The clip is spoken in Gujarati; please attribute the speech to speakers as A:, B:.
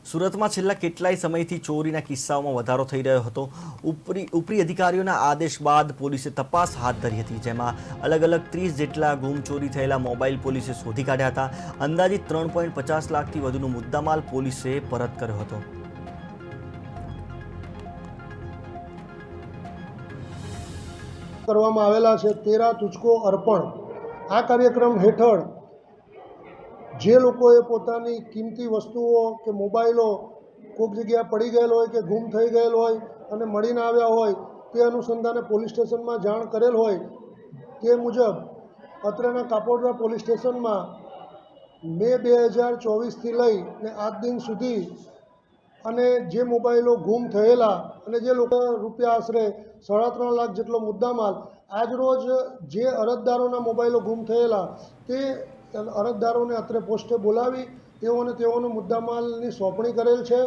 A: સુરતમાં છેલ્લા કેટલાય સમયથી ચોરીના કિસ્સાઓમાં વધારો થઈ રહ્યો હતો। ઉપરી અધિકારીઓના આદેશ બાદ પોલીસે તપાસ હાથ ધરી હતી, જેમાં અલગ અલગ 30 જેટલા ગુમ ચોરી થયેલા મોબાઈલ પોલીસે શોધી કાઢ્યા હતા। અંદાજિત 3.50 લાખથી વધુનો મુદ્દામાલ પોલીસે પરત કર્યો હતો।
B: કરવામાં આવેલા છે। તેરા તુજકો અર્પણ આ કાર્યક્રમ હેઠળ જે લોકોએ પોતાની કિંમતી વસ્તુઓ કે મોબાઈલો કોઈક જગ્યાએ પડી ગયેલ હોય કે ગુમ થઈ ગયેલ હોય અને મળી ન આવ્યા હોય તે અનુસંધાને પોલીસ સ્ટેશનમાં જાણ કરેલ હોય તે મુજબ અત્રેના કાપોદ્રા પોલીસ સ્ટેશનમાં મે 2024થી લઈને આજ દિન સુધી અને જે મોબાઈલો ગુમ થયેલા અને જે લોકો રૂપિયા આશરે 3.5 લાખ જેટલો મુદ્દામાલ આજરોજ જે અરજદારોના મોબાઈલો ગુમ થયેલા તે અરજદારોને અત્રે પોસ્ટે બોલાવી તેઓનો મુદ્દામાલની સોંપણી કરેલ છે।